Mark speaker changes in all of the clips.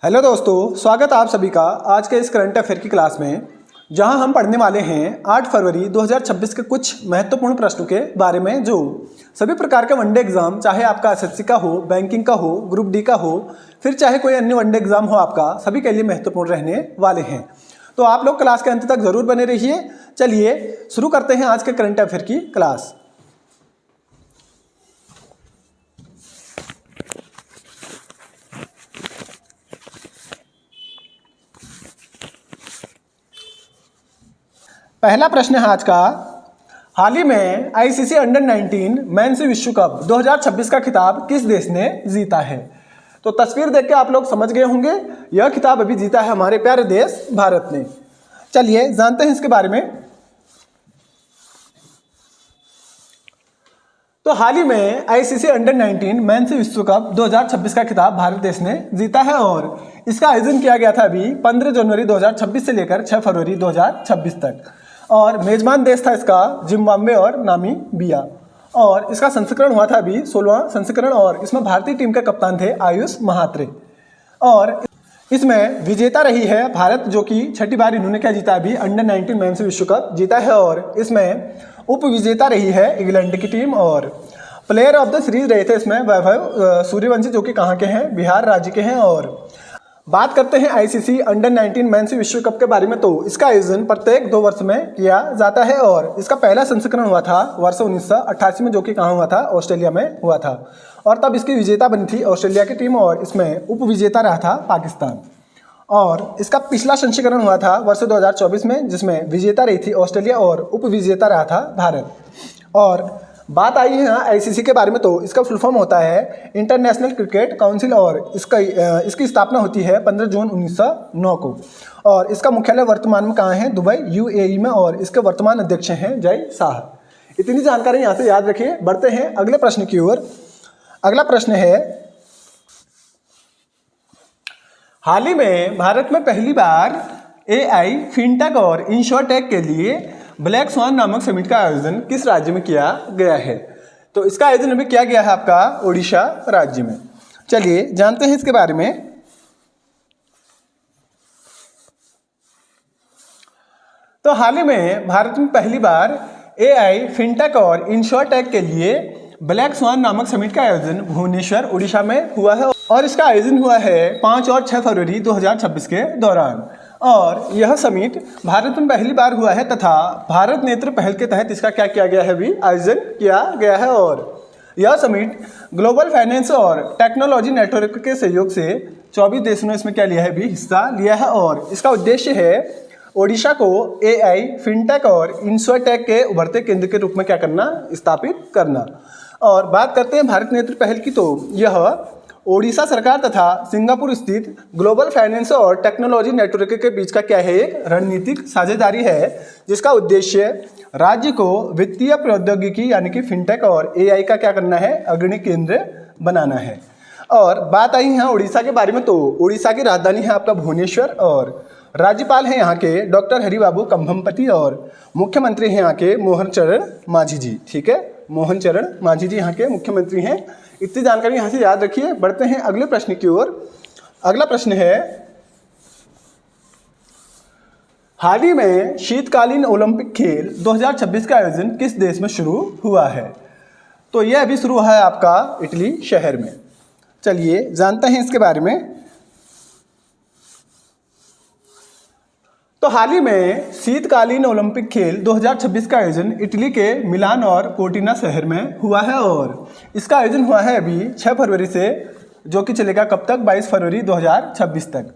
Speaker 1: Hello दोस्तों, स्वागत है आप सभी का आज के इस करंट अफेयर की क्लास में, जहां हम पढ़ने वाले हैं 8 फरवरी 2026 के कुछ महत्वपूर्ण प्रश्नों के बारे में जो सभी प्रकार के वनडे एग्जाम, चाहे आपका एसएससी का हो, बैंकिंग का हो, ग्रुप डी का हो, फिर चाहे कोई अन्य वनडे एग्जाम हो आपका, सभी के लिए महत्वपूर्ण रहने वाले हैं। तो आप लोग क्लास के अंत तक जरूर बने रहिए। चलिए शुरू करते हैं आज के करंट अफेयर की क्लास। पहला प्रश्न है आज का, हाल ही में आईसीसी अंडर 19 मेंस विश्व कप 2026 का खिताब किस देश ने जीता है? तो तस्वीर देख के आप लोग समझ गए होंगे, यह खिताब अभी जीता है हमारे प्यारे देश भारत ने। चलिए जानते हैं इसके बारे में। तो हाल ही में आईसीसी अंडर 19 मेंस विश्व कप 2026 का खिताब भारत देश ने जीता है और इसका आयोजन किया गया था अभी 15 जनवरी 2026 से लेकर 6 फरवरी 2026 तक। और मेजबान देश था इसका जिम्बाब्वे और नामीबिया। और इसका संस्करण हुआ था अभी 16वां संस्करण और इसमें भारतीय टीम के कप्तान थे आयुष महात्रे। और इसमें विजेता रही है भारत, जो कि छठी बार इन्होंने क्या जीता अभी अंडर 19 मेंस विश्व कप जीता है। और इसमें उप विजेता रही है इंग्लैंड की टीम और प्लेयर ऑफ द सीरीज रहे थे इसमें वैभव सूर्यवंशी, जो कि कहाँ के हैं, बिहार राज्य के हैं। और बात करते हैं आईसीसी अंडर 19 मेंस विश्व कप के बारे में, तो इसका आयोजन प्रत्येक 2 वर्ष में किया जाता है और इसका पहला संस्करण हुआ था वर्ष 1988 में, जो कि कहाँ हुआ था, ऑस्ट्रेलिया में हुआ था। और तब इसकी विजेता बनी थी ऑस्ट्रेलिया की टीम और इसमें उप विजेता रहा था पाकिस्तान। और इसका पिछला संस्करण हुआ था वर्ष 2024 में, जिसमें विजेता रही थी ऑस्ट्रेलिया और उप विजेता रहा था भारत। और बात आई है आईसीसी के बारे में, तो इसका फुल फॉर्म होता है इंटरनेशनल क्रिकेट काउंसिल और इसकी स्थापना होती है 15 जून 1909 को। और इसका मुख्यालय वर्तमान में कहाँ है, दुबई यूएई में। और इसके वर्तमान अध्यक्ष हैं जय शाह। इतनी जानकारी यहाँ से याद रखिए। बढ़ते हैं अगले प्रश्न की ओर। अगला प्रश्न है, हाल ही में भारत में पहली बार एआई, फिनटेक और इंश्योरटेक के लिए ब्लैक स्वान नामक समिट का आयोजन किस राज्य में किया गया है? तो इसका आयोजन अभी किया गया है आपका ओडिशा राज्य में। चलिए जानते हैं इसके बारे में। तो हाल ही में भारत में पहली बार एआई, फिनटेक और इंश्योरटेक के लिए ब्लैक स्वान नामक समिट का आयोजन भुवनेश्वर उड़ीसा में हुआ है और इसका आयोजन हुआ है 5 और 6 फरवरी 2026 के दौरान। और यह समिट भारत में पहली बार हुआ है तथा भारत नेत्र पहल के तहत इसका क्या किया गया है, अभी आयोजन किया गया है। और यह समिट ग्लोबल फाइनेंस और टेक्नोलॉजी नेटवर्क के सहयोग से 24 देशों ने इसमें क्या लिया है, अभी हिस्सा लिया है। और इसका उद्देश्य है ओडिशा को एआई, फिनटेक और इंश्योरटेक के उभरते केंद्र के रूप में क्या करना, स्थापित करना। और बात करते हैं भारत नेत्र पहल की, तो यह ओडिशा सरकार तथा सिंगापुर स्थित ग्लोबल फाइनेंस और टेक्नोलॉजी नेटवर्क के बीच का क्या है, एक रणनीतिक साझेदारी है, जिसका उद्देश्य राज्य को वित्तीय प्रौद्योगिकी यानी कि फिनटेक और एआई का क्या करना है, अग्रणी केंद्र बनाना है। और बात आई है उड़ीसा के बारे में, तो उड़ीसा की राजधानी है आपका भुवनेश्वर और राज्यपाल हैं यहाँ के डॉक्टर हरिबाबू कंभमपति और मुख्यमंत्री हैं यहाँ के मोहन चरण मांझी जी। ठीक है, मोहन चरण मांझी जी यहाँ के मुख्यमंत्री हैं। इतनी जानकारी यहाँ से याद रखिए। बढ़ते हैं अगले प्रश्न की ओर। अगला प्रश्न है, हाल ही में शीतकालीन ओलंपिक खेल 2026 का आयोजन किस देश में शुरू हुआ है? तो यह अभी शुरू हुआ है आपका इटली शहर में। चलिए जानते हैं इसके बारे में। तो हाल ही में शीतकालीन ओलंपिक खेल 2026 का आयोजन इटली के मिलान और कोर्टिना शहर में हुआ है और इसका आयोजन हुआ है अभी 6 फरवरी से, जो कि चलेगा कब तक, 22 फरवरी 2026 तक।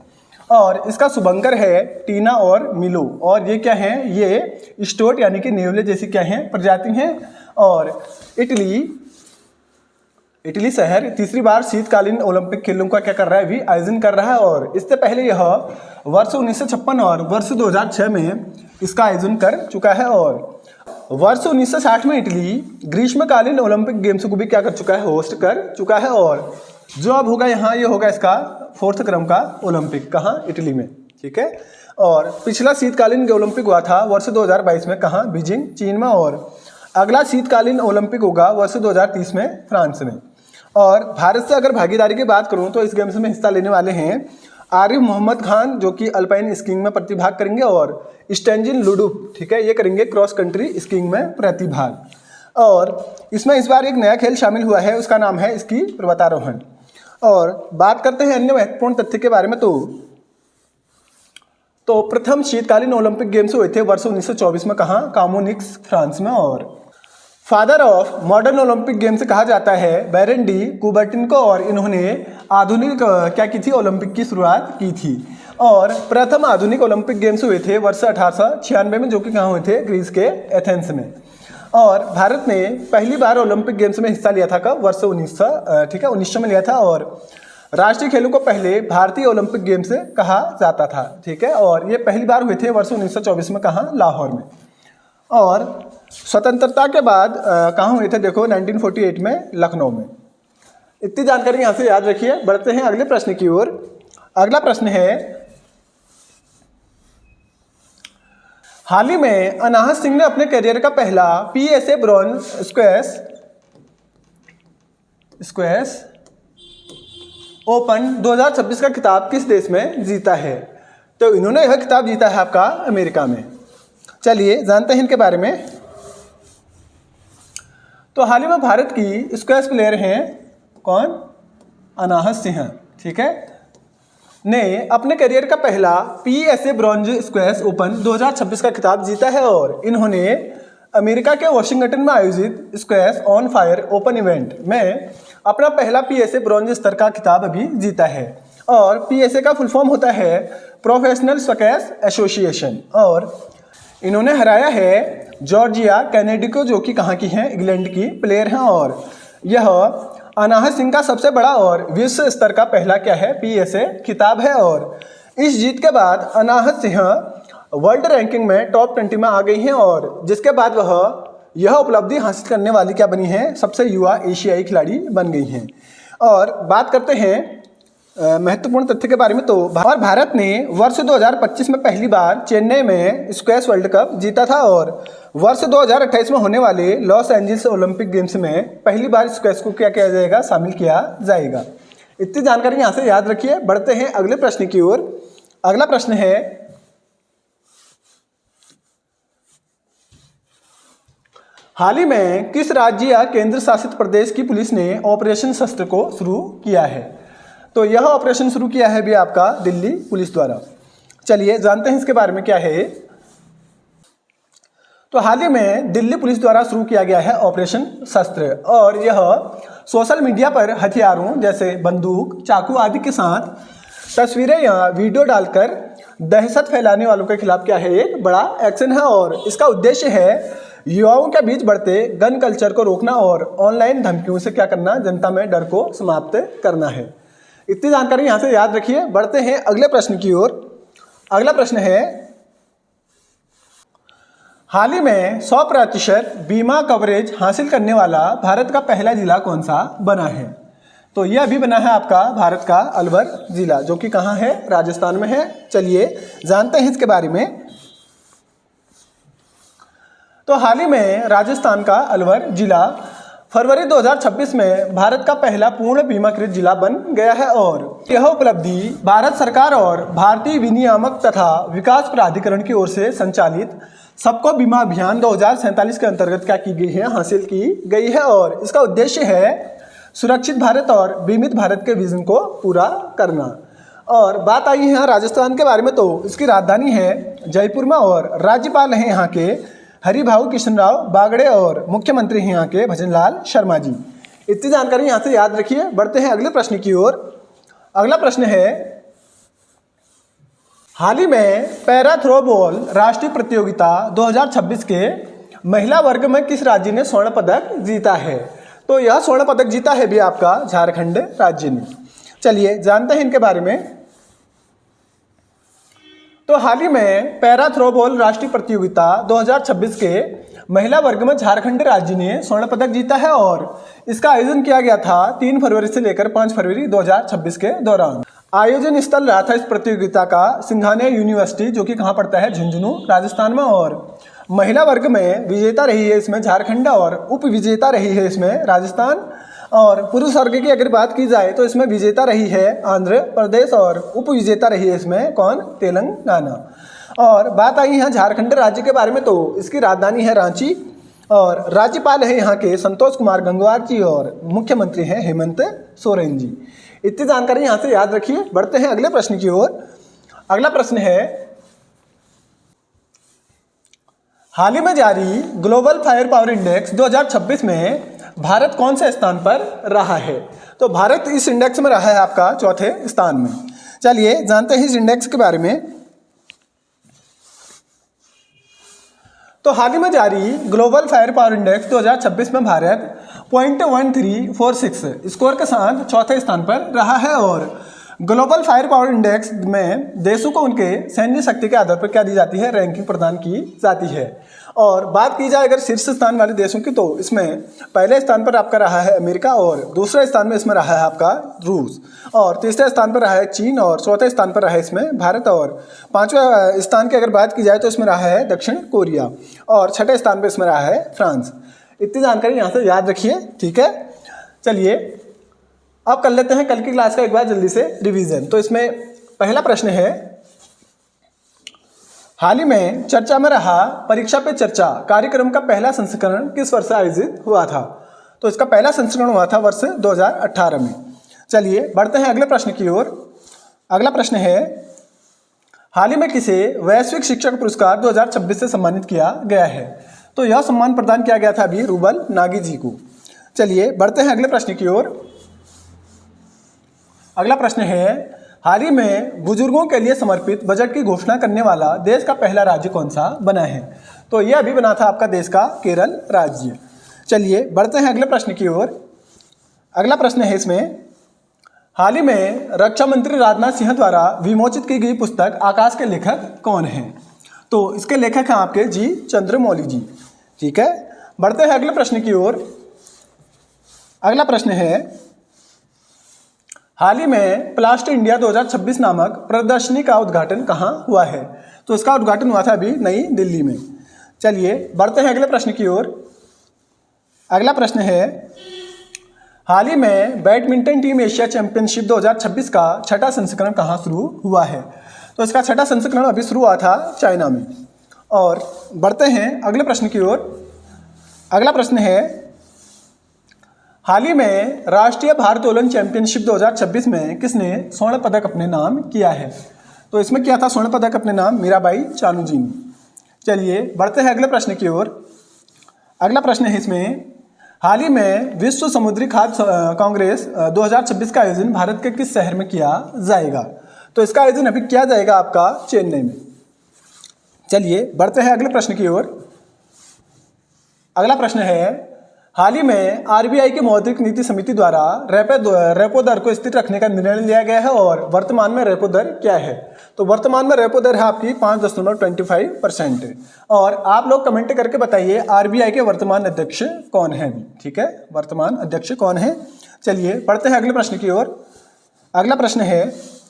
Speaker 1: और इसका शुभंकर है टीना और मिलो। और ये क्या हैं, ये स्टोट यानी कि नेवले जैसी क्या हैं, प्रजाति हैं। और इटली शहर तीसरी बार शीतकालीन ओलंपिक खेलों का क्या कर रहा है, अभी आयोजन कर रहा है। और इससे पहले यह वर्ष 1956 और वर्ष 2006 में इसका आयोजन कर चुका है। और वर्ष 1960 में इटली ग्रीष्मकालीन ओलंपिक गेम्स को भी क्या कर चुका है, होस्ट कर चुका है। और जो अब होगा यहाँ, ये होगा इसका 4th क्रम का ओलंपिक, कहाँ, इटली में। ठीक है। और पिछला शीतकालीन ओलंपिक हुआ था वर्ष 2022 में, कहाँ, बीजिंग चीन में। और अगला शीतकालीन ओलंपिक होगा वर्ष 2030 में फ्रांस में। और भारत से अगर भागीदारी की बात करूं तो इस गेम्स में हिस्सा लेने वाले हैं आरिफ मोहम्मद खान जो कि अल्पाइन स्कीइंग में प्रतिभाग करेंगे, और स्टेंजिन लुडुप, ठीक है, ये करेंगे क्रॉस कंट्री स्कीइंग में प्रतिभाग। और इसमें इस बार एक नया खेल शामिल हुआ है, उसका नाम है स्की पर्वतारोहण। और बात करते हैं अन्य महत्वपूर्ण तथ्य के बारे में, तो प्रथम शीतकालीन ओलंपिक गेम्स हुए थे वर्ष 1924 में, कहाँ? कामोनिक्स, फ्रांस में। और father of modern Olympic games कहा जाता है बैरन डी कुबर्टिन को, और इन्होंने आधुनिक क्या की थी? ओलंपिक की शुरुआत की थी। और प्रथम आधुनिक ओलंपिक गेम्स हुए थे वर्ष 1896 में, जो कि कहाँ हुए थे? ग्रीस के एथेंस में। और भारत ने पहली बार ओलंपिक गेम्स में हिस्सा लिया था कब? वर्ष 1900 में लिया था। और राष्ट्रीय खेलों को पहले भारतीय ओलंपिक गेम्स कहा जाता था, ठीक है। और ये पहली बार हुए थे वर्ष 1924 में, कहाँ? लाहौर में। और स्वतंत्रता के बाद कहाँ हुए थे? देखो 1948 में लखनऊ में। इतनी जानकारी यहाँ से याद रखिए। बढ़ते हैं अगले प्रश्न की ओर। अगला प्रश्न है, हाल ही में अनाहत सिंह ने अपने करियर का पहला PSA ब्रॉन्ज स्क्वैश ओपन 2026 का खिताब किस देश में जीता है? तो इन्होंने यह खिताब जीता है आपका अमेरिका में। चलिए जानते हैं इनके बारे में। तो हाल ही में भारत की स्क्वैश प्लेयर हैं कौन? अनाहत सिंह, ठीक है, ने अपने करियर का पहला PSA ब्रॉन्ज स्क्वैश ओपन 2026 का खिताब जीता है। और इन्होंने अमेरिका के वाशिंगटन में आयोजित squash on fire open event में अपना पहला PSA ब्रॉन्ज स्तर का खिताब अभी जीता है। और PSA का फुल फॉर्म होता है प्रोफेशनल स्क्वैश एसोसिएशन। और इन्होंने हराया है जॉर्जिया कैनेडी को, जो कि कहाँ की हैं? इंग्लैंड की प्लेयर हैं। और यह अनाहत सिंह का सबसे बड़ा और विश्व स्तर का पहला क्या है? PSA खिताब है। और इस जीत के बाद अनाहत सिंह वर्ल्ड रैंकिंग में टॉप 20 में आ गई हैं, और जिसके बाद वह यह उपलब्धि हासिल करने वाली क्या बनी है? सबसे युवा एशियाई खिलाड़ी बन गई हैं। और बात करते हैं महत्वपूर्ण तथ्य के बारे में, तो भारत ने वर्ष 2025 में पहली बार चेन्नई में स्क्वैश वर्ल्ड कप जीता था। और वर्ष 2028 में होने वाले लॉस एंजल्स ओलंपिक गेम्स में पहली बार स्क्वैश को क्या किया जाएगा? शामिल किया जाएगा। इतनी जानकारी यहाँ से याद रखिए। बढ़ते हैं अगले प्रश्न की ओर। अगला प्रश्न है, हाल ही में किस राज्य या केंद्र शासित प्रदेश की पुलिस ने ऑपरेशन शस्त्र को शुरू किया है? तो यह ऑपरेशन शुरू किया है भी आपका दिल्ली पुलिस द्वारा। चलिए जानते हैं इसके बारे में क्या है। तो हाल ही में दिल्ली पुलिस द्वारा शुरू किया गया है ऑपरेशन शस्त्र, और यह सोशल मीडिया पर हथियारों जैसे बंदूक, चाकू आदि के साथ तस्वीरें या वीडियो डालकर दहशत फैलाने वालों के खिलाफ क्या है? एक बड़ा एक्शन है। और इसका उद्देश्य है युवाओं के बीच बढ़ते गन कल्चर को रोकना और ऑनलाइन धमकियों से क्या करना? जनता में डर को समाप्त करना है। इतनी जानकारी यहाँ से याद रखिए। बढ़ते हैं अगले प्रश्न की ओर। अगला प्रश्न है, हाल ही में 100% बीमा कवरेज हासिल करने वाला भारत का पहला जिला कौन सा बना है? तो यह अभी बना है आपका भारत का अलवर जिला, जो कि कहाँ है? राजस्थान में है। चलिए जानते हैं इसके बारे में। तो हाल ही में राजस्थान का अलवर जिला फरवरी 2026 में भारत का पहला पूर्ण बीमाकृत जिला बन गया है। और यह उपलब्धि भारत सरकार और भारतीय विनियामक तथा विकास प्राधिकरण की ओर से संचालित सबको बीमा अभियान 2047 के अंतर्गत क्या की गई है? हासिल की गई है। और इसका उद्देश्य है सुरक्षित भारत और बीमित भारत के विजन को पूरा करना। और बात आई है राजस्थान के बारे में, तो इसकी राजधानी है जयपुर में, और राज्यपाल हैं यहाँ के हरिभाऊ कृष्णराव बागड़े, और मुख्यमंत्री हैं यहाँ के भजनलाल शर्मा जी। इतनी जानकारी यहाँ से याद रखिए। बढ़ते हैं अगले प्रश्न की ओर। अगला प्रश्न है, हाल ही में पैरा थ्रोबॉल राष्ट्रीय प्रतियोगिता 2026 के महिला वर्ग में किस राज्य ने स्वर्ण पदक जीता है? तो यह स्वर्ण पदक जीता है भी आपका झारखंड राज्य ने। चलिए जानते हैं इनके बारे में। तो हाल ही में पैरा थ्रोबॉल राष्ट्रीय प्रतियोगिता 2026 के महिला वर्ग में झारखंड राज्य ने स्वर्ण पदक जीता है। और इसका आयोजन किया गया था 3 फरवरी से लेकर 5 फरवरी 2026 के दौरान। आयोजन स्थल रहा था इस प्रतियोगिता का सिंघानिया यूनिवर्सिटी, जो कि कहाँ पड़ता है? झुंझुनू राजस्थान में। और महिला वर्ग में विजेता रही है इसमें झारखंड, और उप विजेता रही है इसमें राजस्थान। और पुरुष वर्ग की अगर बात की जाए तो इसमें विजेता रही है आंध्र प्रदेश और उप विजेता रही है इसमें कौन, तेलंगाना। और बात आई यहाँ झारखंड राज्य के बारे में, तो इसकी राजधानी है रांची और राज्यपाल है यहाँ के संतोष कुमार गंगवार जी और मुख्यमंत्री हैं हेमंत सोरेन जी। इतनी जानकारी यहाँ से याद रखिए। बढ़ते हैं अगले प्रश्न की ओर। अगला प्रश्न है, हाल ही में जारी ग्लोबल फायर पावर इंडेक्स 2026 में भारत कौन से स्थान पर रहा है? तो भारत इस इंडेक्स में रहा है आपका चौथे स्थान में। चलिए जानते हैं इस इंडेक्स के बारे में। तो हाल ही में जारी ग्लोबल फायर पावर इंडेक्स 2026 में भारत 0.1346 स्कोर के साथ चौथे स्थान पर रहा है। और ग्लोबल फायर पावर इंडेक्स में देशों को उनके सैन्य शक्ति के आधार पर क्या दी जाती है, रैंकिंग प्रदान की जाती है। और बात की जाए अगर शीर्ष स्थान वाले देशों की, तो इसमें पहले स्थान पर आपका रहा है अमेरिका और दूसरे स्थान में इसमें रहा है आपका रूस और तीसरे स्थान पर रहा है चीन और चौथे स्थान पर रहा है इसमें भारत और पांचवें स्थान की अगर बात की जाए तो इसमें रहा है दक्षिण कोरिया और छठे स्थान पर इसमें रहा है फ्रांस। इतनी जानकारी यहाँ से याद रखिए, ठीक है। चलिए अब कर लेते हैं कल की क्लास का एक बार जल्दी से रिवीजन। तो इसमें पहला प्रश्न है, हाल ही में चर्चा में रहा परीक्षा पे चर्चा कार्यक्रम का पहला संस्करण किस वर्ष आयोजित हुआ था? तो इसका पहला संस्करण हुआ था वर्ष 2018 में। चलिए बढ़ते हैं अगले प्रश्न की ओर। अगला प्रश्न है, हाल ही में किसे वैश्विक शिक्षक पुरस्कार 2026 से सम्मानित किया गया है? तो यह सम्मान प्रदान किया गया था अभी रूबल नागी जी को। चलिए बढ़ते हैं अगले प्रश्न की ओर। अगला प्रश्न है, हाल ही में बुजुर्गों के लिए समर्पित बजट की घोषणा करने वाला देश का पहला राज्य कौन सा बना है? तो यह अभी बना था आपका देश का केरल राज्य। चलिए बढ़ते हैं अगले प्रश्न की ओर। अगला प्रश्न है इसमें, हाल ही में रक्षा मंत्री राजनाथ सिंह द्वारा विमोचित की गई पुस्तक आकाश के लेखक कौन हैं? तो इसके लेखक हैं आपके जी चंद्रमौली जी, ठीक है। बढ़ते हैं अगले प्रश्न की ओर। अगला प्रश्न है, हाल ही में प्लास्ट इंडिया 2026 नामक प्रदर्शनी का उद्घाटन कहाँ हुआ है? तो इसका उद्घाटन हुआ था अभी नई दिल्ली में। चलिए बढ़ते हैं अगले प्रश्न की ओर। अगला प्रश्न है, हाल ही में बैडमिंटन टीम एशिया चैंपियनशिप 2026 का छठा संस्करण कहाँ शुरू हुआ है? तो इसका छठा संस्करण अभी शुरू हुआ था चाइना में। और बढ़ते हैं अगले प्रश्न की ओर। अगला प्रश्न है, हाल ही में राष्ट्रीय भारोत्तोलन चैंपियनशिप 2026 में किसने स्वर्ण पदक अपने नाम किया है? तो इसमें क्या था स्वर्ण पदक अपने नाम? मीराबाई चानू जी ने। चलिए बढ़ते हैं अगले प्रश्न की ओर। अगला प्रश्न है इसमें, हाल ही में विश्व समुद्री खाद्य कांग्रेस 2026 का आयोजन भारत के किस शहर में किया जाएगा? तो इसका आयोजन अभी किया जाएगा आपका चेन्नई में। चलिए बढ़ते हैं अगले प्रश्न की ओर। अगला प्रश्न है, हाल ही में आरबीआई की मौद्रिक नीति समिति द्वारा रेपो दर को स्थिर रखने का निर्णय लिया गया है और वर्तमान में रेपो दर क्या है? तो वर्तमान में रेपो दर है आपकी 5.25%। और आप लोग कमेंट करके बताइए आरबीआई के वर्तमान अध्यक्ष कौन है अभी, ठीक है, वर्तमान अध्यक्ष कौन है। चलिए बढ़ते हैं अगले प्रश्न की ओर। अगला प्रश्न है,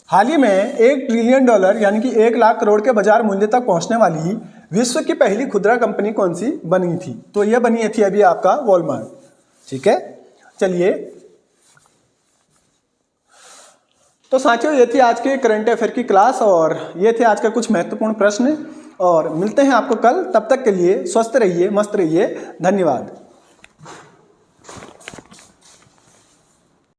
Speaker 1: हाल ही में $1 ट्रिलियन यानी कि 1 लाख करोड़ के बाजार मूल्य तक पहुंचने वाली विश्व की पहली खुदरा कंपनी कौन सी बनी थी? तो यह बनी थी अभी आपका वॉलमार्ट, ठीक है। चलिए तो साथियों ये थी आज के करंट अफेयर की क्लास और ये थे आज का कुछ महत्वपूर्ण प्रश्न और मिलते हैं आपको कल। तब तक के लिए स्वस्थ रहिए, मस्त रहिए, धन्यवाद।